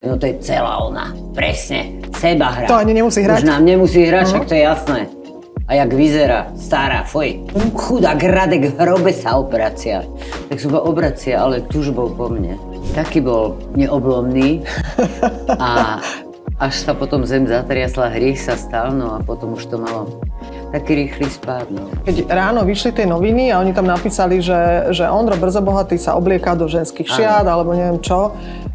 No to je celá ona. Presne. Seba hra. To ani nemusí hrať. Už nám nemusí hrať, však to je jasné. A jak vyzerá, stará, fuj. Chudák Radek, hrobe sa obracia. Tak sa obracia, ale túžbou po mne. Taký bol neoblomný a až sa potom zem zatriasla, hriech sa stal, no a potom už to malo taký rýchly spád, no. Keď ráno vyšli tie noviny a oni tam napísali, že Ondro Brzobohatý sa oblieká do ženských šiat, alebo neviem čo,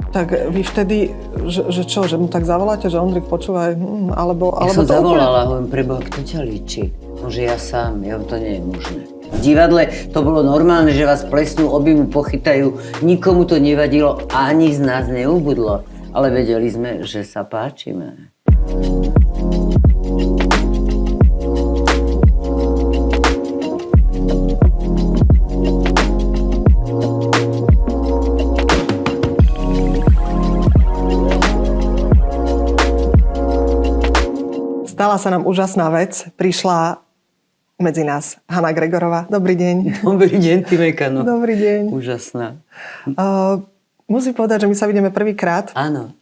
tak vy vtedy, že čo, že mu tak zavoláte, že Ondrik, počúvaj, alebo Ja som to zavolala, hovorím, preboha, kto ťa líči? Môže ja sám, to nie je možné. V divadle to bolo normálne, že vás plesnú, objmu pochytajú, nikomu to nevadilo, ani z nás neubudlo. Ale vedeli sme, že sa páčime. Stala sa nám úžasná vec. Prišla medzi nás Hanna Gregorová. Dobrý deň. Dobrý deň, Timekano. Dobrý deň. Úžasná. Musím povedať, že my sa vidíme prvýkrát. Áno.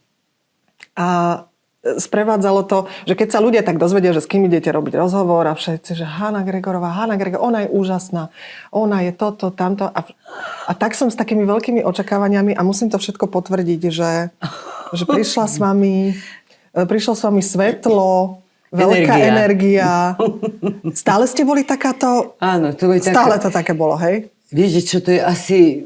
A sprevádzalo to, že keď sa ľudia tak dozvedia, že s kým idete robiť rozhovor a všetci, že Hanna Gregorová, ona je úžasná, ona je toto, tamto. A tak som s takými veľkými očakávaniami a musím to všetko potvrdiť, že prišlo s vami svetlo, veľká energia. Stále ste boli takáto... Áno, to boli stále to také bolo, hej? Viete čo, to je asi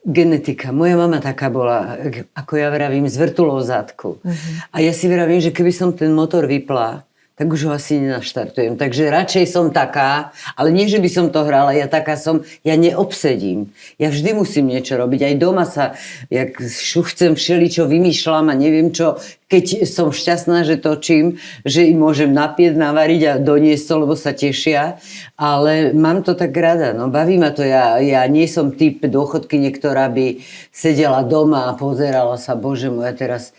genetika. Moja mama taká bola, ako ja vravím, z vrtulou zadku. A ja si vravím, že keby som ten motor vypla, tak už ho asi nenaštartujem. Takže radšej som taká, ale nie, že by som to hrala, ja taká som, ja neobsedím. Ja vždy musím niečo robiť. Aj doma sa, jak šuchcem všeličo, vymýšľam a neviem čo, keď som šťastná, že točím, že im môžem napiec, navariť a doniesť to, lebo sa tešia. Ale mám to tak rada, no baví ma to. Ja nie som typ dôchodkyne, ktorá by sedela doma a pozerala sa, bože môj, teraz,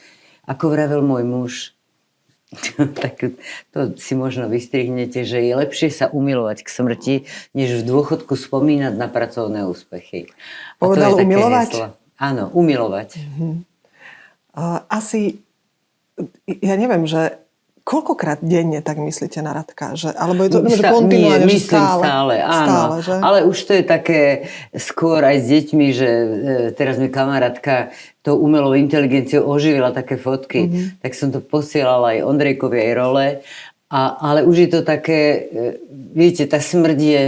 ako vravel môj muž, tak to si možno vystrihnete, že je lepšie sa umilovať k smrti, než v dôchodku spomínať na pracovné úspechy. Povedal umilovať? Heslo. Áno, umilovať. Asi, ja neviem, že koľkokrát denne tak myslíte na Radka? Alebo je to kontinuálne, že stále? Áno. Stále, že? Ale už to je také skôr aj s deťmi, že teraz mi kamarátka tou umelou inteligenciou oživila také fotky. Tak som to posielala aj Ondrejkovi, aj Role. Ale už je to také, viete, tá smrť je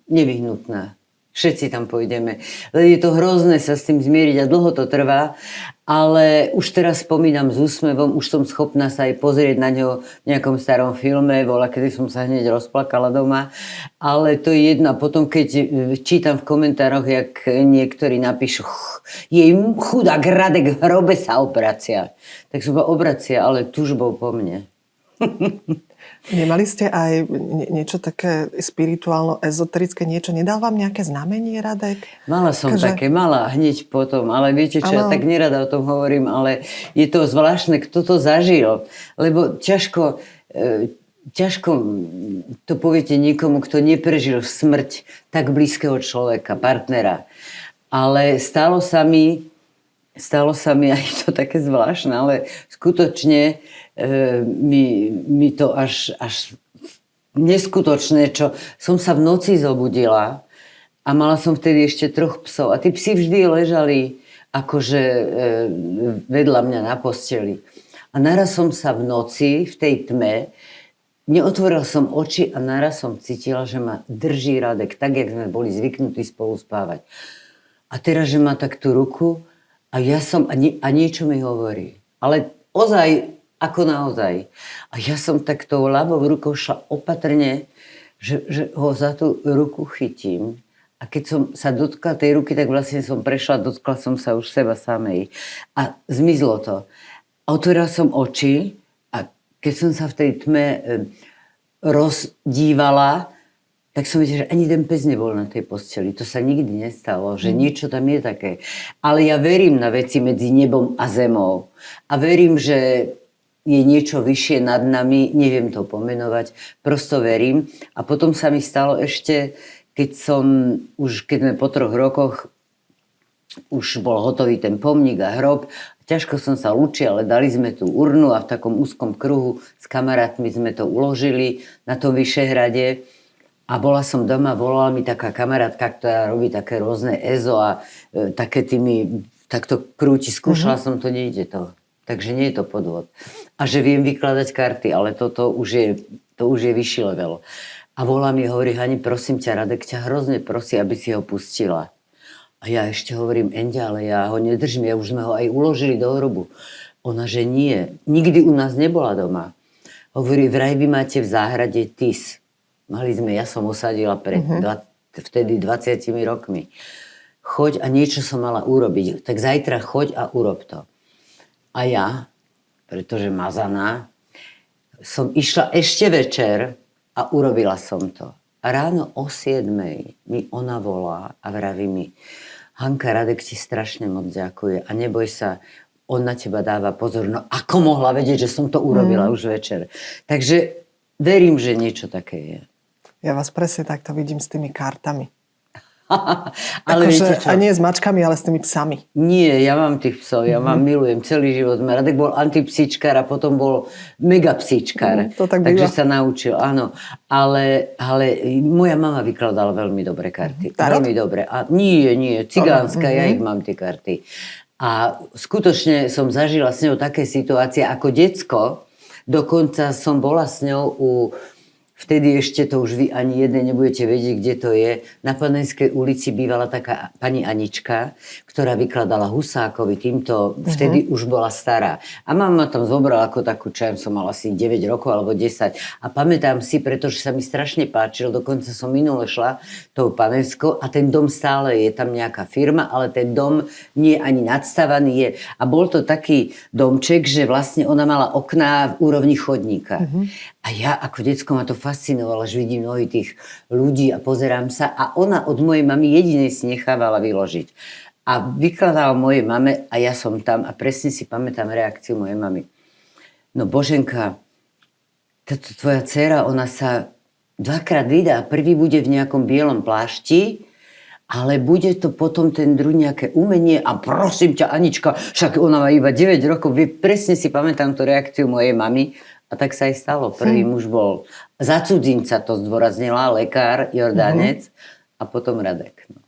nevyhnutná. Všetci tam pôjdeme. Je to hrozné sa s tým zmieriť a dlho to trvá, ale už teraz spomínam s úsmevom, už som schopná sa aj pozrieť na ňo v nejakom starom filme, kedy som sa hneď rozplakala doma, ale to je jedno. Potom, keď čítam v komentároch, jak niektorí napíšu, jej chudák Radek, hrobe sa obracia. Tak sa obracia, ale túžbou po mne. Nemali ste aj niečo také spirituálno-ezoterické, niečo? Nedal vám nejaké znamenie, Radek? Mala som také, hneď potom, ale viete čo, ja tak nerada o tom hovorím, ale je to zvláštne, kto to zažil, lebo ťažko to poviete niekomu, kto neprežil smrť tak blízkeho človeka, partnera. Ale stalo sa mi, aj to také zvláštne, ale skutočne mi to až neskutočné, čo som sa v noci zobudila a mala som vtedy ešte 3 psov a tí psi vždy ležali akože vedľa mňa na posteli. A naraz som sa v noci, v tej tme, neotvorila som oči a naraz som cítila, že ma drží Radek, tak, jak sme boli zvyknutí spolu spávať. A teraz, že má tak tú ruku a niečo mi hovorí. Ale ozaj, ako naozaj. A ja som tak tou ľavou rukou šla opatrne, že ho za tú ruku chytím. A keď som sa dotkla tej ruky, tak vlastne som prešla, dotkla som sa už seba samej. A zmizlo to. Otvorila som oči a keď som sa v tej tme rozdívala, tak som videla, že ani ten pes nebol na tej posteli. To sa nikdy nestalo, že niečo tam je také. Ale ja verím na veci medzi nebom a zemou. A verím, že je niečo vyššie nad nami, neviem to pomenovať, prosto verím. A potom sa mi stalo ešte, keď sme po 3 rokoch, už bol hotový ten pomník a hrob, ťažko som sa lúčil, ale dali sme tú urnu a v takom úzkom kruhu s kamarátmi sme to uložili na tom Vyšehrade. A bola som doma, volala mi taká kamarátka, ktorá robí také rôzne EZO a také tými, takto krúti, skúšala som to, nejde to. Takže nie je to podvod. A že viem vykladať karty, ale to už je vyšší level. A volá mi, hovorí, Hani, prosím ťa, Radek ťa hrozne prosí, aby si ho pustila. A ja ešte hovorím, Endia, ale ja ho nedržím, už sme ho aj uložili do hrobu. Ona, že nie, nikdy u nás nebola doma. Hovorí, vraj vy máte v záhrade tis. Mali sme, ja som osadila pred vtedy 20 rokmi. Choď a niečo som mala urobiť. Tak zajtra choď a urob to. A ja, pretože mazaná, som išla ešte večer a urobila som to. A ráno o 7:00 mi ona volá a vraví mi, Hanka, Radek ti strašne moc ďakuje a neboj sa, on na teba dáva pozor. No ako mohla vedieť, že som to urobila už večer. Takže verím, že niečo také je. Ja vás presne takto vidím s tými kartami. Ale viete čo? A nie s mačkami, ale s tými psami. Nie, ja mám tých psov, ja vám milujem celý život. Radek bol antipsíčkar a potom bol megapsíčkar. To tak takže býva. sa naučil, áno. Ale moja mama vykladala veľmi dobré karty. Tarot? Veľmi dobre. A nie, cigánska, ja ich mám tie karty. A skutočne som zažila s ňou také situácie ako decko. Dokonca som bola s ňou vtedy ešte to už vy ani jeden nebudete vedieť, kde to je. Na Panenskej ulici bývala taká pani Anička, ktorá vykladala Husákovi, týmto vtedy už bola stará. A mama tam zobrala ako takú čajem, som mala asi 9 rokov alebo 10. A pamätám si, pretože sa mi strašne páčil, dokonca som minule šla tou Panenskou a ten dom stále je tam nejaká firma, ale ten dom nie je ani nadstavaný je. A bol to taký domček, že vlastne ona mala okná v úrovni chodníka. A ja ako decko ma to fascinovalo, že vidím mnohých tých ľudí a pozerám sa a ona od mojej mamy jedinej si nechávala vyložiť. A vykladala mojej mame a ja som tam a presne si pamätám reakciu mojej mamy. No Boženka, táto tvoja dcera, ona sa dvakrát vydá. Prvý bude v nejakom bielom plášti, ale bude to potom ten druhý nejaké umenie a prosím ťa Anička, však ona má iba 9 rokov, presne si pamätám tú reakciu mojej mamy. A tak sa aj stalo. Prvý muž bol za cudzinca, to zdôraznila, lekár, Jordánec a potom Radek. No.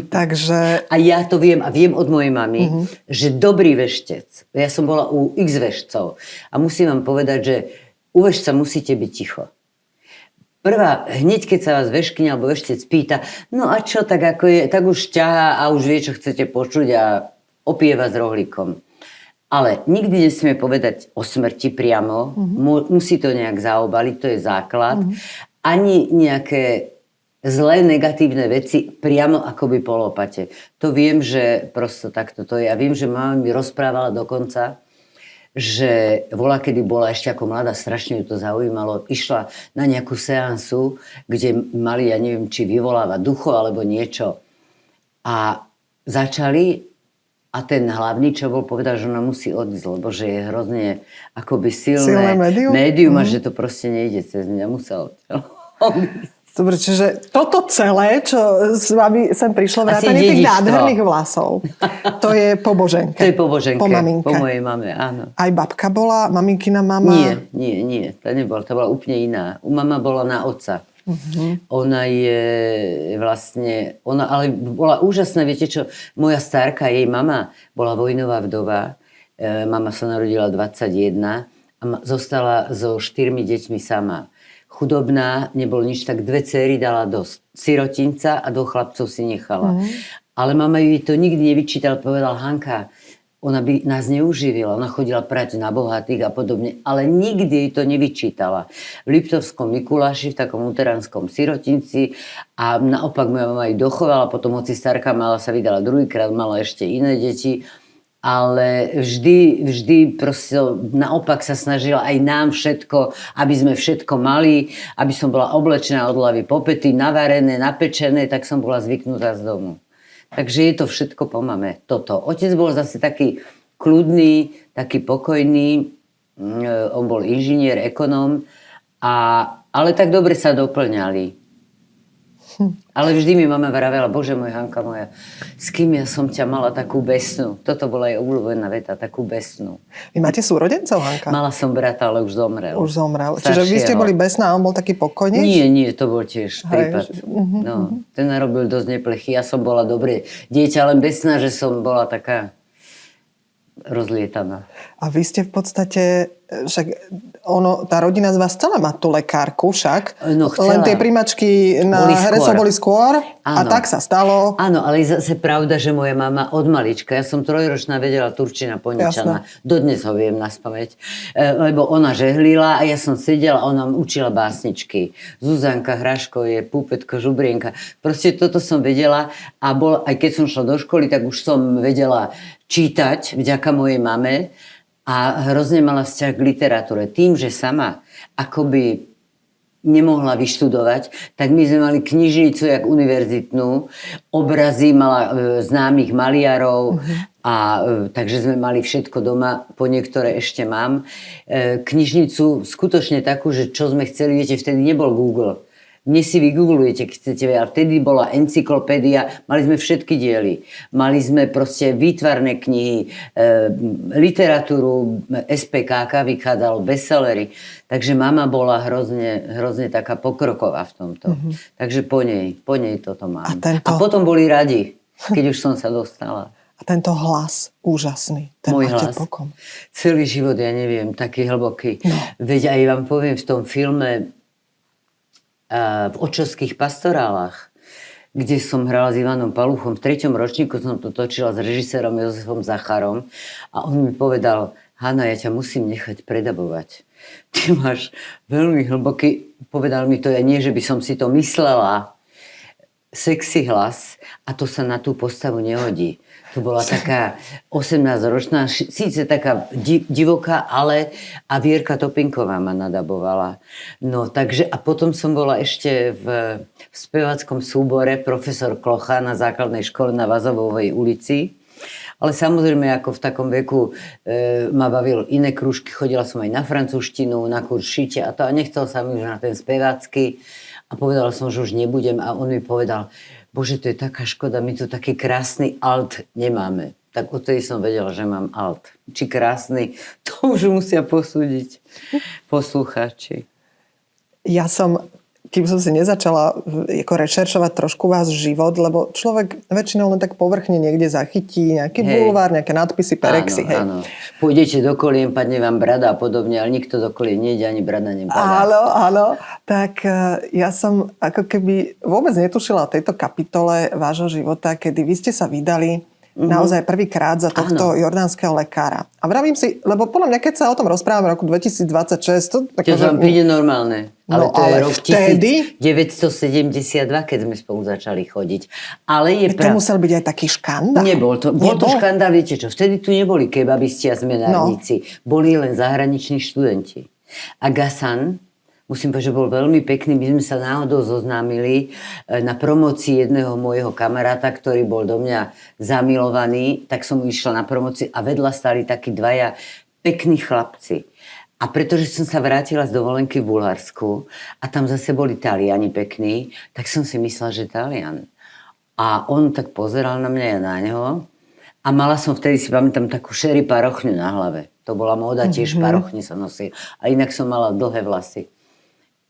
Takže... A ja to viem a viem od mojej mamy, že dobrý veštec, ja som bola u x veštcov a musím vám povedať, že u veštca musíte byť ticho. Prvá, hneď keď sa vás veškyňa alebo veštec pýta, no a čo, tak ako je, tak už ťahá a už vie, čo chcete počuť a opije vás rohlíkom. Ale nikdy nesmie povedať o smrti priamo, musí to nejak zaobaliť, to je základ. Ani nejaké zlé, negatívne veci priamo akoby po lopate. To viem, že prosto takto to je. A viem, že mama mi rozprávala dokonca, že kedy bola ešte ako mladá, strašne ju to zaujímalo, išla na nejakú seansu, kde mali, ja neviem, či vyvolávať duchov alebo niečo. A začali a ten hlavný, čo bol, povedal, že ona musí odísť, lebo že je hrozne akoby silné médium a že to proste nejde cez mňa. Musel odísť. Dobre, čiže toto celé, čo s vami sem prišlo, vrátane tých nádherných vlasov, to je po Boženke. To je po Boženke, po maminke. Po mojej mame, áno. Aj babka bola, maminkina mama? Nie, to nebola, to bola úplne iná. Mama bola na otca. Ona je vlastne, ona ale bola úžasná, viete čo, moja starka, jej mama bola vojnová vdova, mama sa narodila 21 a zostala so 4 deťmi sama. Chudobná, nebolo nič, tak 2 dcéry dala do sirotinca a 2 chlapcov si nechala. Ale mama jej to nikdy nevyčítala, povedala, Hanka, ona by nás neuživila, ona chodila prať na bohatých a podobne, ale nikdy jej to nevyčítala. V Liptovskom Mikuláši, v takom luteránskom sirotinci a naopak moja mama ju dochovala, potom hoci starka mala, sa vydala druhýkrát, mala ešte iné deti, ale vždy proste naopak sa snažila aj nám všetko, aby sme všetko mali, aby som bola oblečená od hlavy po pety, navarené, napečené, tak som bola zvyknutá z domu. Takže je to všetko po mame, toto. Otec bol zase taký kľudný, taký pokojný, on bol inžinier, ekonóm, ale tak dobre sa doplňali. Ale vždy mi mama vravela, bože môj Hanka moja, s kým ja som ťa mala takú besnú. Toto bola jej obľúbená veta, takú besnú. Vy máte súrodencov, Hanka? Mala som brata, ale už zomrel. Už zomrel. Čiže vy ste boli besná a on bol taký pokojnejší? Nie, to bol tiež prípad. No, ten narobil dosť neplechy. Ja som bola dobré dieťa, len besná, že som bola taká rozlietaná. A vy ste v podstate, však tá rodina z vás chcela mať tú lekárku však. No, chcela. Len tie primačky na herectvo boli skôr. A tak sa stalo. Áno, ale je zase pravda, že moja mama od malička, ja som 3-ročná vedela turčina poničana. Dodnes ho viem naspamäť. Lebo ona žehlila a ja som sedela a ona učila básničky. Zuzanka Hraško je Púpetko Žubrienka. Proste toto som vedela a aj keď som šla do školy, tak už som vedela čítať vďaka mojej mame a hrozne mala vzťah k literatúre. Tým, že sama akoby nemohla vyštudovať, tak my sme mali knižnicu jak univerzitnú, obrazy mala známych maliarov a takže sme mali všetko doma, po niektoré ešte mám. Knižnicu skutočne takú, že čo sme chceli, viete, vtedy nebol Google. Dnes si vygooglujete, keď chcete, ale vtedy bola encyklopédia, mali sme všetky diely. Mali sme proste výtvarné knihy, literatúru, SPKK vychádzalo, bestsellery. Takže mama bola hrozne taká pokroková v tomto. Takže po nej toto mám. A potom boli radi, keď už som sa dostala. A tento hlas úžasný, ten môj máte hlas. pokom. Celý život, ja neviem, taký hlboký. No. Veď aj vám poviem v tom filme v Očovských pastorálach, kde som hrala s Ivanom Paluchom. V 3. ročníku som to točila s režisérom Jozefom Zacharom a on mi povedal, Hanna, ja ťa musím nechať predabovať. Ty máš veľmi hlboký, povedal mi to, ja nie, že by som si to myslela, sexy hlas a to sa na tú postavu nehodí. To bola taká 18-ročná, síce taká divoká, ale a Vierka Topinková ma nadabovala. No takže a potom som bola ešte v spevackom súbore Profesor Klocha na základnej škole na Vazovovej ulici. Ale samozrejme, ako v takom veku ma bavilo iné krúžky, chodila som aj na francúzštinu, na kurz šitia a to a nechcel sa mi už na ten spevácky a povedala som, že už nebudem a on mi povedal, bože, to je taká škoda, my tu taký krásny alt nemáme. Tak odtedy som vedela, že mám alt. Či krásny, to už musia posúdiť poslucháči. Ja som, kým som si nezačala rešeršovať trošku váš život, lebo človek väčšinou len tak povrchne niekde zachytí nejaký bulvár, nejaké nadpisy, perexy. Áno. Pôjdete do kolien, padne vám brada a podobne, ale nikto do kolien nejde, ani brada nepadá. Áno. Tak ja som ako keby vôbec netušila o tejto kapitole vášho života, kedy vy ste sa vydali naozaj prvýkrát za tohto jordánskeho lekára. A vravím si, lebo podľa mňa, keď sa o tom rozprávame v roku 2026... To vám príde normálne. Ale to je rok vtedy 1972, keď sme spolu začali chodiť. Ale je to musel byť aj taký škandál. Bol to škandál, viete čo? Vtedy tu neboli kebabisti a zmenárnici. Boli len zahraniční študenti. A Gasan, musím povedať, že bol veľmi pekný. My sme sa náhodou zoznámili na promocii jedného môjho kamaráta, ktorý bol do mňa zamilovaný. Tak som išla na promocii a vedľa stáli takí dvaja pekní chlapci. A pretože som sa vrátila z dovolenky v Bulharsku a tam zase boli Taliani pekní, tak som si myslela, že Talian. A on tak pozeral na mňa, ja na neho. A mala som vtedy, si pamätám, takú šery parochňu na hlave. To bola móda, tiež parochňu sa nosila. A inak som mala dlhé vlasy.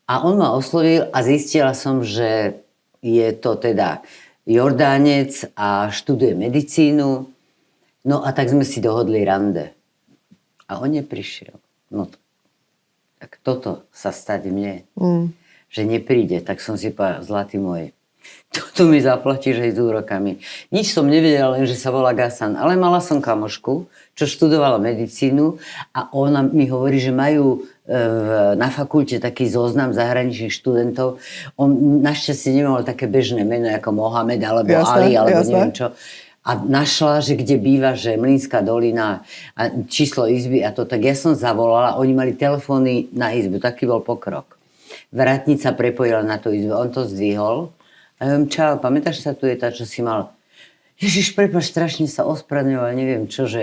A on ma oslovil a zistila som, že je to teda Jordánec a študuje medicínu. No a tak sme si dohodli rande. A on neprišiel. No tak toto sa stať mne, že nepríde, tak som si povedal, zlatý môj, toto mi zaplatíš aj s úrokami. Nič som nevedela, len že sa volá Gasan, ale mala som kamošku, čo študovala medicínu a ona mi hovorí, že majú na fakulte taký zoznam zahraničných študentov. On našťastie nemal také bežné meno ako Mohamed alebo Ali alebo neviem čo. A našla, že kde býva, že Mlynská dolina a číslo izby a to, tak ja som zavolala, oni mali telefóny na izbu, taký bol pokrok. Vrátnica prepojila na tú izbu, on to zdvihol a ja hovorím, čau, pamätáš sa, tu je tá, čo si mal? Ježiš, prepáč, strašne sa ospravedlňoval, neviem čo, že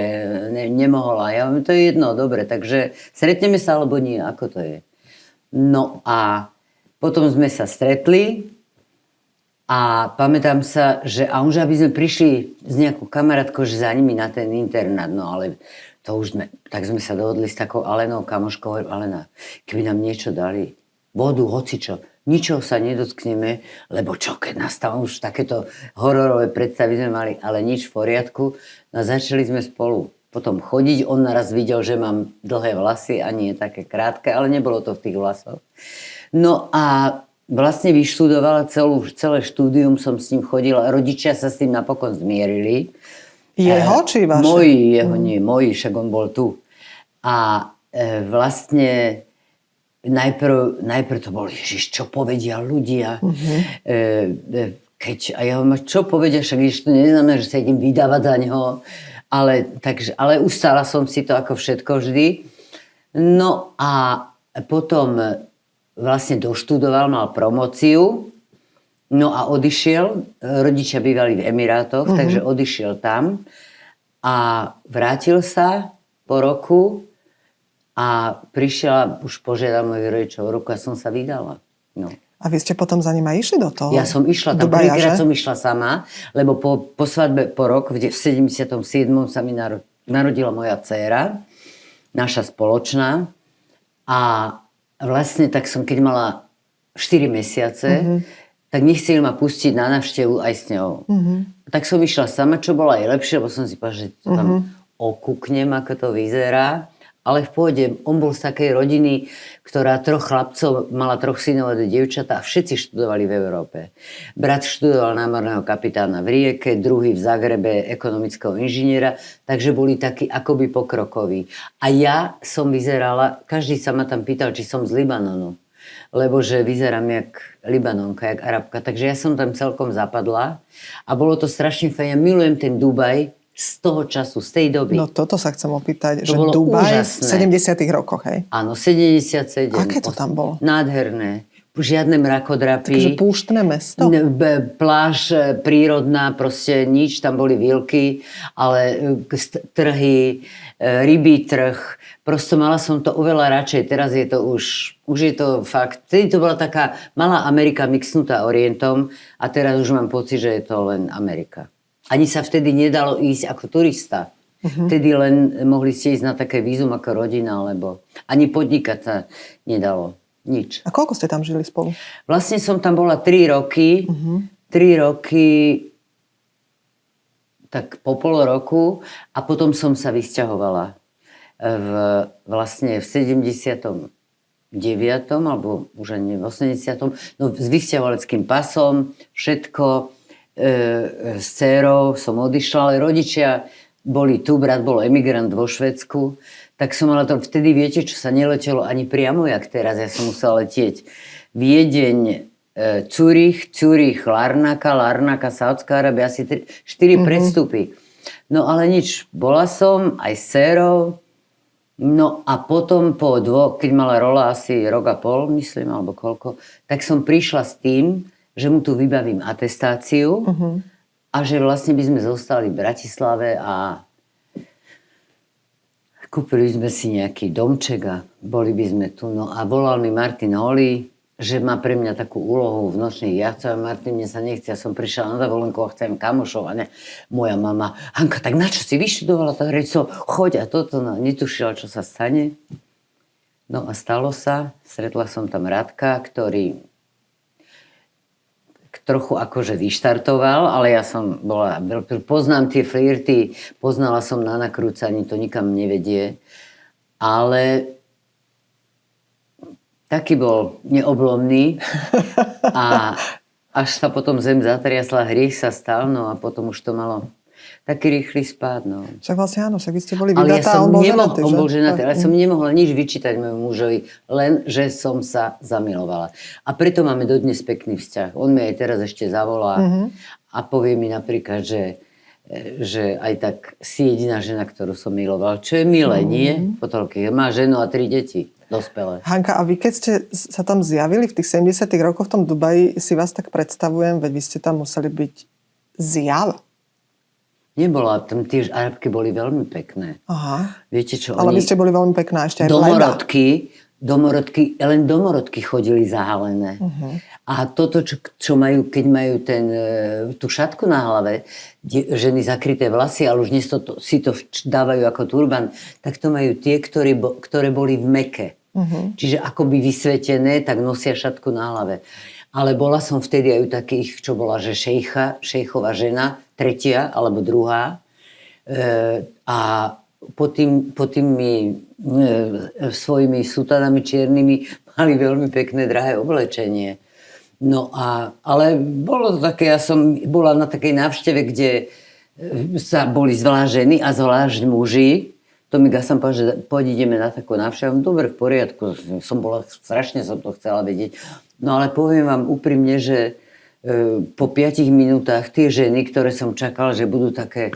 nemohla. Ja hovorím, to je jedno, dobre, takže stretneme sa alebo nie, ako to je? No a potom sme sa stretli A pamätám sa, že a aby sme prišli s nejakou kamarátkou, že za nimi na ten internát, no ale to už tak sme sa dohodli s takou Alenou, kamoškou, Alena, keby nám niečo dali, vodu, hocičo, ničoho sa nedotkneme, lebo čo, keď nás tam už takéto hororové predstavy sme mali, ale nič v poriadku. No začali sme spolu potom chodiť, on naraz videl, že mám dlhé vlasy a nie také krátke, ale nebolo to v tých vlasoch. No a vlastne vyštudovala celé štúdium, som s ním chodila. Rodičia sa s tým napokon zmierili. Jeho či vaše? Moji, jeho nie, moji, však on bol tu. A vlastne najprv to bolo, Ježiš, čo povedia ľudia. A ja hovorím, čo povedia, však to neznamená, že sa idem vydávať za neho. Ale ustála som si to ako všetko vždy. No a potom vlastne doštudoval, mal promóciu, no a odišiel, rodičia bývali v Emirátoch, takže odišiel tam a vrátil sa po roku a prišiel, už požiadal mojich rodičov ruku a som sa vydala. No. A vy ste potom za ním aj išli do toho? Ja som išla, tam prvýkrát som išla sama, lebo po svadbe po rok, v 77. sa mi narodila moja dcéra, naša spoločná, a vlastne tak som, keď mala 4 mesiace, tak nechceli ma pustiť na návštevu aj s ňou. Tak som išla sama, čo bola aj lepšie, lebo som si povedala, že to tam okúknem, ako to vyzerá. Ale v pôde, on bol z takej rodiny, ktorá 3 chlapcov, mala 3 synov a 2 dievčatá a všetci študovali v Európe. Brat študoval námorného kapitána v Rijeke, druhý v Zagrebe ekonomického inžiniera, takže boli takí akoby pokrokoví. A ja som vyzerala, každý sa ma tam pýtal, či som z Libanonu, lebo že vyzerám jak Libanonka, jak Arabka. Takže ja som tam celkom zapadla a bolo to strašne fajn. Ja milujem ten Dubaj, z toho času, z tej doby. No toto sa chcem opýtať, to že Dubaj úžasné. v 70. rokoch, hej? Áno, 77. Aké to tam bolo? Nádherné. Žiadne mrakodrapy. Takže púštne mesto? Pláž prírodná, proste nič, tam boli vilky, ale trhy, rybí trh. Proste mala som to oveľa radšej. Teraz je to už je to fakt. Vtedy to bola taká malá Amerika mixnutá Orientom a teraz už mám pocit, že je to len Amerika. Ani sa vtedy nedalo ísť ako turista. Vtedy len mohli ste ísť na také vízum ako rodina, alebo ani podnikať sa nedalo. Nič. A koľko ste tam žili spolu? Vlastne som tam bola 3 roky. 3 roky tak po pol roku a potom som sa vysťahovala. Vlastne v 79. alebo už ani v 80. No s vysťahovaleckým pasom, všetko. S dcérou som odišla, ale rodičia boli tu, brat bol emigrant vo Švédsku, tak som mala to vtedy, viete, čo sa neletelo ani priamo, jak teraz. Ja som musela letieť Viedeň, Zurich, Larnaka, Saudská Arábia, asi 4 predstupy. No ale nič, bola som aj s dcérou, no a potom keď mala Rola asi rok a pol, myslím, alebo koľko, tak som prišla s tým, že mu tu vybavím atestáciu a že vlastne by sme zostali v Bratislave a kúpili sme si nejaký domček a boli by sme tu. No a volal mi Martin Holý, že má pre mňa takú úlohu v nočných jachtách. Martin, mne sa nechce, ja som prišla na dovolenku a chcem kamošov. A ne. Moja mama, Hanka, tak na čo si vyštudovala to herectvo? Choď a toto. No, netušila, čo sa stane. No a stalo sa. Stretla som tam Radka, ktorý trochu akože vyštartoval, ale ja som bola, poznám tie flirty, poznala som na nakrúcaní, to nikam nevedie, ale taký bol neoblomný a až sa potom zem zatriasla, hriech sa stal, no a potom už to malo taký rýchly spád, no. Však vlastne áno, však vy ste boli vydatá, vydatá, on bol ženatý, ale som nemohla nič vyčítať môjmu mužovi, len, že som sa zamilovala. A preto máme dodnes pekný vzťah. On mi aj teraz ešte zavolá a povie mi napríklad, že aj tak si jediná žena, ktorú som miloval. Čo je milé, nie? Po toľkých. Má ženu a 3 deti, dospelé. Hanka, a vy keď ste sa tam zjavili v tých 70. rokoch v tom Dubaji, si vás tak predstavujem, veď vy ste tam museli byť zjav. Nebola, tam tie Arabky boli veľmi pekné. Aha. Viete čo, ale vy ste boli veľmi pekná ešte aj domorodky, len domorodky chodili zahalené. A toto, čo majú, keď majú tú šatku na hlave, ženy zakryté vlasy, ale už dnes si to dávajú ako turban, tak to majú tie, ktoré boli v meke. Čiže akoby vysvetené, tak nosia šatku na hlave. Ale bola som vtedy aj u takých, čo bola, že šejchová žena, tretia alebo druhá. A pod tými svojimi sutanami čiernymi mali veľmi pekné, drahé oblečenie. No ale bolo to také, ja som bola na takej návšteve, kde sa boli zvlášť ženy a zvlášť muži. To mi Gasan povedal, že poď ideme na takú návštevu. Dobre, v poriadku, strašne som to chcela vedieť. No ale poviem vám úprimne, že po 5 minútach tie ženy, ktoré som čakala, že budú také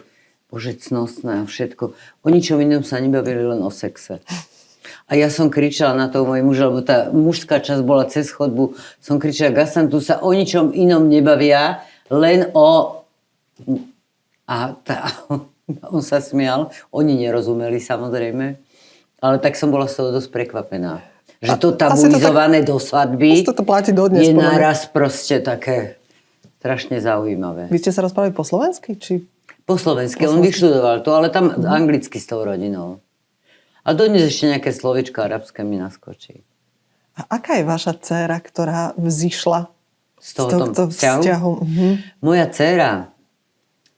božecnostné a všetko, o ničom inom sa nebavili, len o sexe. A ja som kričala na toho môj muža, lebo tá mužská časť bola cez chodbu. Som kričala, Gasan, tu sa o ničom inom nebavia, len o... On sa smial. Oni nerozumeli, samozrejme. Ale tak som bola z toho dosť prekvapená. Že to tabuizované do svadby to platí dodnes, je naraz proste také strašne zaujímavé. Vy ste sa rozprávali po slovensky? Či... Po slovensky. On vyštudoval to, ale tam anglicky s tou rodinou. A dodnes ešte nejaké slovičko arabské mi naskočí. A aká je vaša dcéra, ktorá vzýšla z tohto vzťahu? Moja dcéra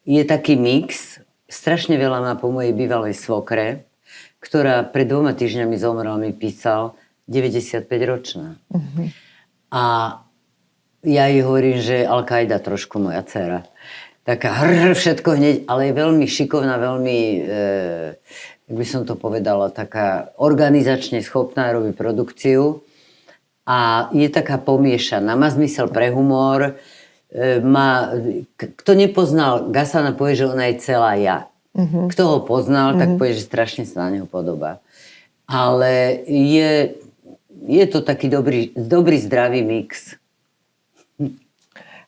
je taký mix. Strašne veľa má po mojej bývalej svokre, ktorá pred 2 týždňami zomrela, mi písal, 95-ročná. A ja jej hovorím, že Al-Qaida trošku moja dcéra. Taká všetko hneď, ale je veľmi šikovná, veľmi... jak by som to povedala, taká organizačne schopná, robí produkciu a je taká pomiešaná. Má zmysel pre humor, kto nepoznal Gasana, povie, že ona je celá ja. Kto ho poznal, tak povie, že strašne sa na neho podobá. Ale je to taký dobrý zdravý mix.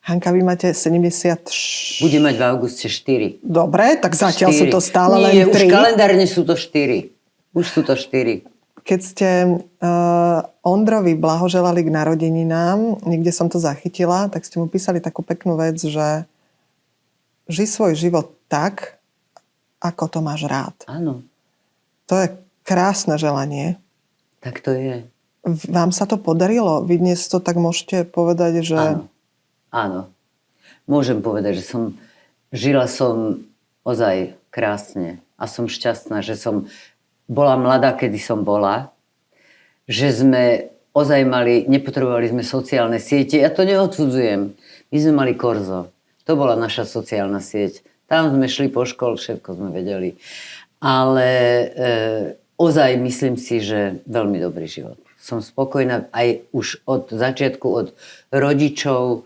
Hanka, vy máte 70... Bude mať v auguste 4. Dobre, tak zatiaľ 4. Sú to stále Nie, len 3. Už kalendárne sú to 4. Už sú to 4. Keď ste Ondrovi blahoželali k narodeninám, niekde som to zachytila, tak ste mu písali takú peknú vec, že žij svoj život tak, ako to máš rád. Áno. To je krásne želanie. Tak to je. Vám sa to podarilo? Vy dnes to tak môžete povedať, že... Áno. Môžem povedať, že žila som ozaj krásne a som šťastná, že som bola mladá, kedy som bola, že sme ozaj nepotrebovali sme sociálne siete. Ja to neodsudzujem. My sme mali Korzo. To bola naša sociálna sieť. Tam sme šli po škole, všetko sme vedeli. Ale ozaj myslím si, že veľmi dobrý život. Som spokojná aj už od začiatku, od rodičov,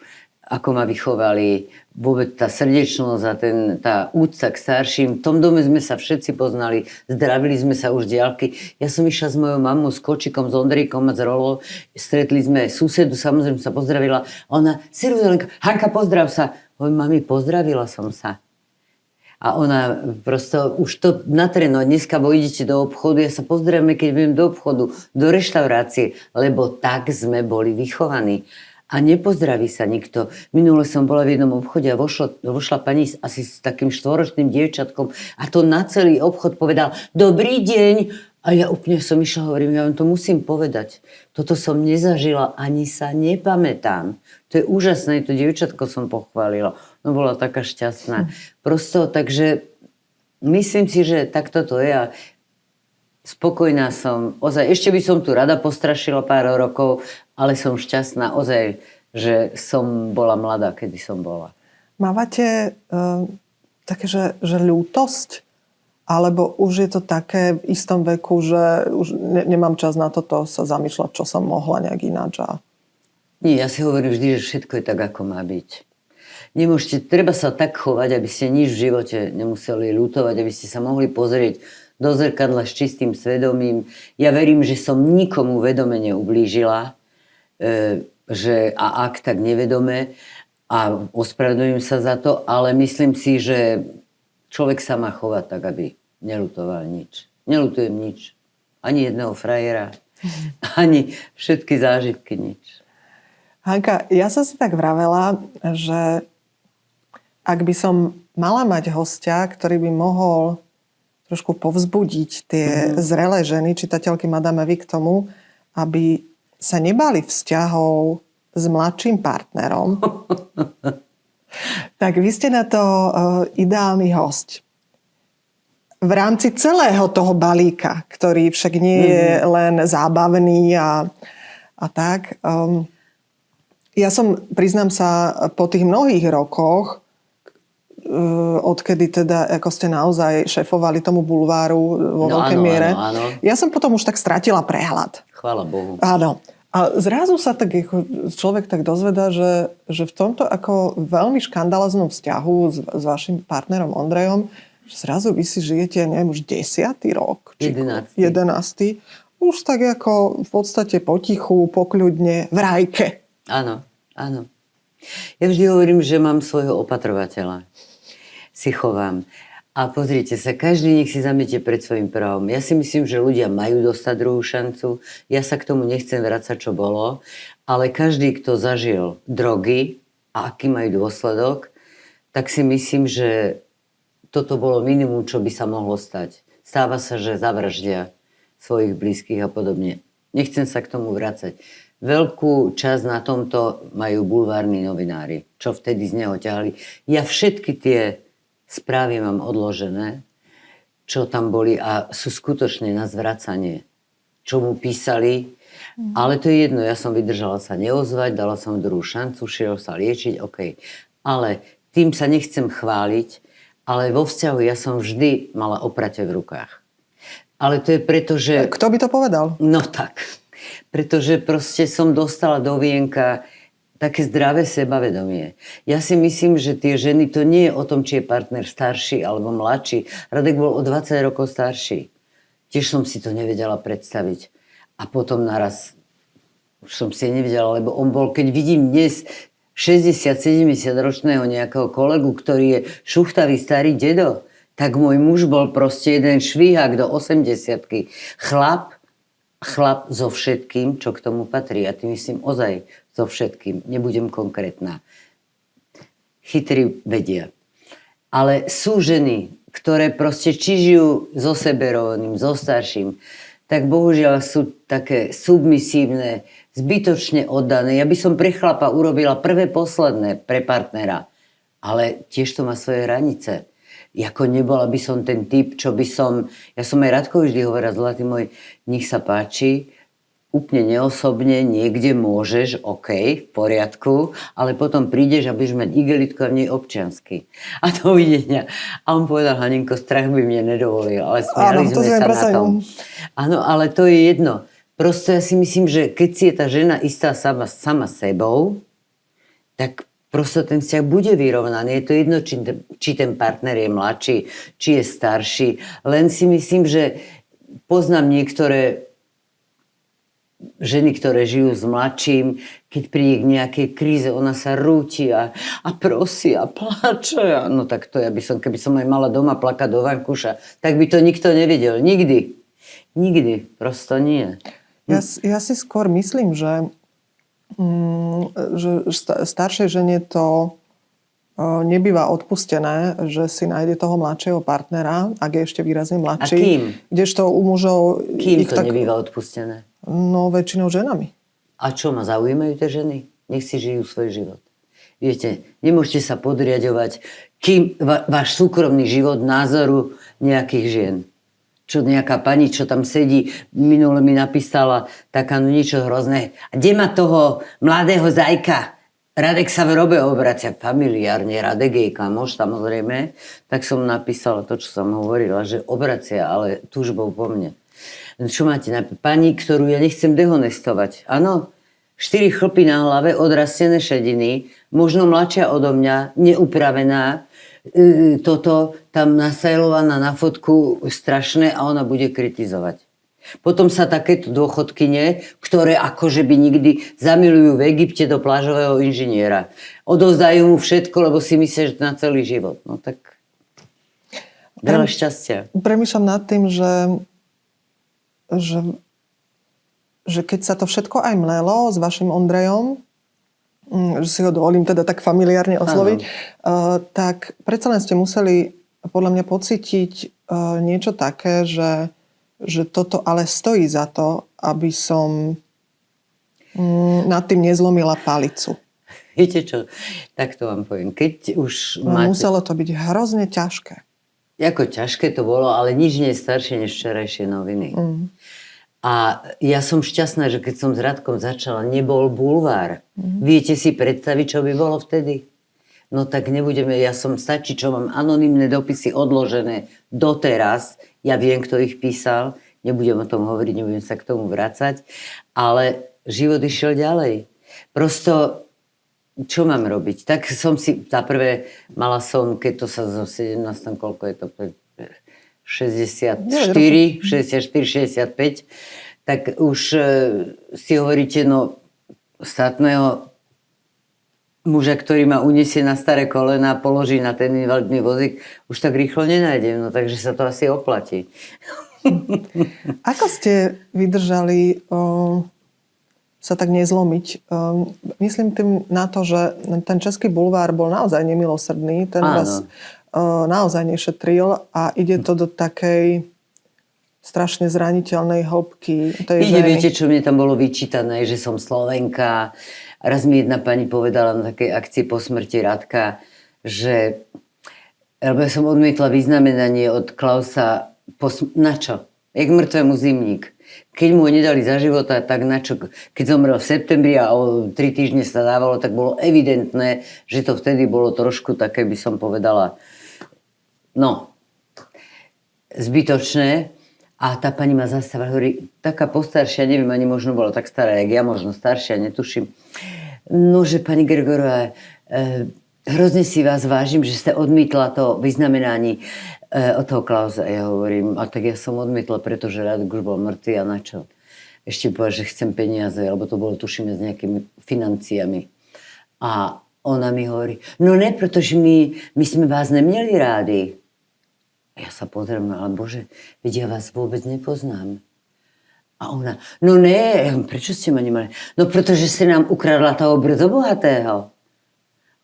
ako ma vychovali, vôbec tá srdečnosť a tá úcta k starším. V tom dome sme sa všetci poznali, zdravili sme sa už diaľky. Ja som išla s mojou mamou, s Kočikom, s Ondrejkom a s Rolou. Stretli sme susedu, samozrejme sa pozdravila. A ona, Siruzelenka, Hanka, pozdrav sa. Hovorím, mami, pozdravila som sa. A ona prosto, už to natreno, dneska idete do obchodu, ja sa pozdravíme, keď idem do obchodu, do reštaurácie, lebo tak sme boli vychovaní. A nepozdraví sa nikto. Minule som bola v jednom obchode a vošla pani asi s takým 4-ročným dievčatkom a to na celý obchod povedal dobrý deň. A ja úplne som išla, hovorím, ja vám to musím povedať. Toto som nezažila, ani sa nepamätám. To je úžasné, to dievčatko som pochválila. No bola taká šťastná. Prosto, takže myslím si, že takto to je a spokojná som. Ozaj, ešte by som tu rada postrašila pár rokov, ale som šťastná ozaj, že som bola mladá, kedy som bola. Mávate také, že ľútosť? Alebo už je to také v istom veku, že už nemám čas na toto sa zamýšľať, čo som mohla nejak ináč? Nie, ja si hovorím vždy, že všetko je tak, ako má byť. Treba sa tak chovať, aby ste nič v živote nemuseli ľutovať, aby ste sa mohli pozrieť do zrkadla s čistým svedomím. Ja verím, že som nikomu vedome neublížila, a ak tak nevedome, a ospravedlňujem sa za to, ale myslím si, že človek sa má chovať tak, aby neľutoval nič. Neľutujem nič. Ani jedného frajera, ani všetky zážitky, nič. Hanka, ja som si tak vravela, že ak by som mala mať hostia, ktorý by mohol trošku povzbudiť tie zrelé ženy, čitateľky Madame Evy k tomu, aby sa nebali vzťahov s mladším partnerom, tak vy ste na to ideálny hosť. V rámci celého toho balíka, ktorý však nie je len zábavný a tak. Ja som, priznám sa, po tých mnohých rokoch, odkedy teda, ako ste naozaj šefovali tomu bulváru vo veľkej miere, ja som potom už tak stratila prehľad. Chvála Bohu. Áno. A zrazu sa tak človek tak dozvedá, že v tomto ako veľmi škandaloznom vzťahu s vašim partnerom Ondrejom, že zrazu vy si žijete, neviem, už 10. rok. 11. Už tak ako v podstate potichu, pokľudne, v rajke. Áno. Ja vždy hovorím, že mám svojho opatrovateľa. Si chovám. A pozrite sa, každý nech si zamiete pred svojím prahom. Ja si myslím, že ľudia majú dostať druhú šancu. Ja sa k tomu nechcem vrácať, čo bolo. Ale každý, kto zažil drogy a aký majú dôsledok, tak si myslím, že toto bolo minimum, čo by sa mohlo stať. Stáva sa, že zavraždia svojich blízkych a podobne. Nechcem sa k tomu vrácať. Veľkú časť na tomto majú bulvárni novinári, čo vtedy z neho ťahali. Ja všetky tie správy mám odložené, čo tam boli a sú skutočne na zvracanie, čo mu písali. Ale to je jedno, ja som vydržala sa neozvať, dala som druhú šancu, šiel sa liečiť, OK. Ale tým sa nechcem chváliť, ale vo vzťahu ja som vždy mala oprate v rukách. Ale to je preto, že... Kto by to povedal? No tak. Pretože proste som dostala do vienka také zdravé sebavedomie. Ja si myslím, že tie ženy, to nie je o tom, či je partner starší alebo mladší. Radek bol o 20 rokov starší. Tiež som si to nevedela predstaviť. A potom naraz už som si nevedela, lebo on bol, keď vidím dnes 60-70 ročného nejakého kolegu, ktorý je šuchtavý starý dedo, tak môj muž bol proste jeden švíhák do 80-ky. Chlap so všetkým, čo k tomu patrí. A tým myslím ozaj so všetkým. Nebudem konkrétna. Chytrí vedia. Ale sú ženy, ktoré proste či žijú so seberovným, so starším, tak bohužiaľ sú také submisívne, zbytočne oddané. Ja by som pre chlapa urobila prvé, posledné pre partnera. Ale tiež to má svoje hranice. Jako nebola by som ten typ, čo by som... Ja som aj Radkovi vždy hovorila, zlatý môj, nech sa páči, úplne neosobne, niekde môžeš, OK, v poriadku, ale potom prídeš a budeš mať igelitku a v nej občiansky. A dovidenia. A on povedal, Haninko, strach by mne nedovolil, ale smiali sme sa na tom. Áno, ale to je jedno. Proste ja si myslím, že keď si je tá žena istá sama sebou, tak proste ten vzťah bude vyrovnaný. Je to jedno, či ten partner je mladší, či je starší. Len si myslím, že poznám niektoré ženy, ktoré žijú s mladším, keď príde k nejakej kríze, ona sa rúti a prosí a pláče. No tak to ja by som, keby som aj mala doma plakať do vankúša, tak by to nikto nevedel. Nikdy. Prosto nie. Ja si skôr myslím, že staršej žene to nebýva odpustené, že si nájde toho mladšieho partnera, ak je ešte výrazne mladší. A kým? Kdežto u mužov... Kým to nebýva odpustené? No, väčšinou ženami. A čo, ma zaujímajú tie ženy? Nech si žijú svoj život. Viete, nemôžete sa podriadovať váš súkromný život názoru nejakých žien. Čo nejaká pani, čo tam sedí, minule mi napísala taká niečo hrozné. A kde má toho mladého zajka? Radek sa v robe obracia familiárne, Radek jej kamoš, samozrejme. Tak som napísala to, čo som hovorila, že obracia, ale túžbou po mne. Čo máte na pani, ktorú ja nechcem dehonestovať? Áno, 4 chlpy na hlave, odrastené šediny, možno mladšia odo mňa, neupravená, toto tam nasajlovaná na fotku strašné a ona bude kritizovať. Potom sa takéto dôchodkyne, ktoré akože by nikdy zamilujú v Egypte do plážového inžiniera. Odovzdajú mu všetko, lebo si myslia, že to na celý život. No tak veľa šťastia. Premýšľam nad tým, že keď sa to všetko aj mlelo s vašim Ondrejom, že si ho dovolím teda tak familiárne osloviť, tak predsa len ste museli podľa mňa pocítiť niečo také, že toto ale stojí za to, aby som nad tým nezlomila palicu. Viete čo, tak to vám poviem. Keď už Muselo to byť hrozne ťažké. Ako ťažké to bolo, ale nič nie je staršie než včerajšie noviny. A ja som šťastná, že keď som s Radkom začala, nebol bulvár. Viete si predstaviť, čo by bolo vtedy? No tak nebudeme, stačí, čo mám anonymné dopisy odložené doteraz. Ja viem, kto ich písal, nebudem o tom hovoriť, nebudem sa k tomu vracať, ale život išiel ďalej. Prosto, čo mám robiť? Tak som si, za prvé, mala som, keď to sa zo 17, koľko je to, 64, 65, tak už si hovoríte, no statného muža, ktorý ma uniesie na staré kolena a položí na ten invalidný vozík, už tak rýchlo nenájdem, no takže sa to asi oplatí. Ako ste vydržali sa tak nezlomiť? Myslím tým na to, že ten český bulvár bol naozaj nemilosrdný, ten vás naozaj nešetril a ide to do takej strašne zraniteľnej hĺbky tej ženy. Viete, čo mne tam bolo vyčítané, že som Slovenka. Raz mi jedna pani povedala na takej akcii po smrti Radka, že lebo ja som odmietla vyznamenanie od Klausa na čo? Jak mŕtvemu zimník. Keď mu ho nedali za života, tak na čo? Keď zomrel v septembri a o 3 týždne sa dávalo, tak bolo evidentné, že to vtedy bolo trošku také, by som povedala, zbytočné. A tá pani ma zastavila, hovorí, taká postaršia, neviem, ani možno bola tak stará, jak ja, možno staršia, netuším. No, že pani Gregorová, hrozne si vás vážim, že ste odmietla to vyznamenanie od toho Klausa. Ja hovorím, a tak ja som odmietla, pretože Radek už bol mŕtvy a na čo? Ešte povedal, že chcem peniaze, lebo to bolo, tuším, s nejakými financiami. A ona mi hovorí, no ne, pretože my sme vás neměli rádi. Ja sa pozriem, ale Bože, veď ja vás vôbec nepoznám. A ona, no ne, prečo ste ma nemali? No pretože ste nám ukradla toho brzo bohatého.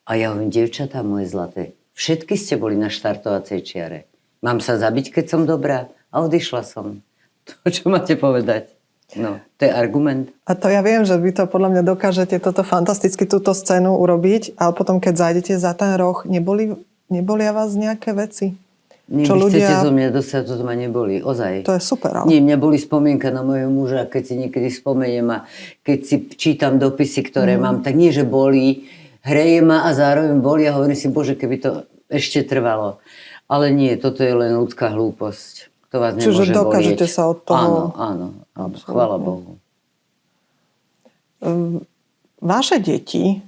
A ja hovorím, dievčatá moje zlaté, všetky ste boli na štartovacej čiare. Mám sa zabiť, keď som dobrá? A odišla som. To, čo máte povedať? No, to je argument. A to ja viem, že vy to podľa mňa dokážete toto fantasticky, túto scénu urobiť, ale potom, keď zájdete za ten roh, nebolia vás nejaké veci? Čo chcete zo mňa dostať, to ma neboli. Ozaj. To je super, ale... Nie, mňa boli spomienka na mojho muža, keď si niekedy spomeniem a keď si čítam dopisy, ktoré mám, tak nie, že bolí, hreje ma a zároveň bolí a hovorím si, Bože, keby to ešte trvalo. Ale nie, toto je len ľudská hlúposť. To vás nemôže bolieť. Čiže dokážete sa od toho... Áno, chvála Bohu. Vaše deti,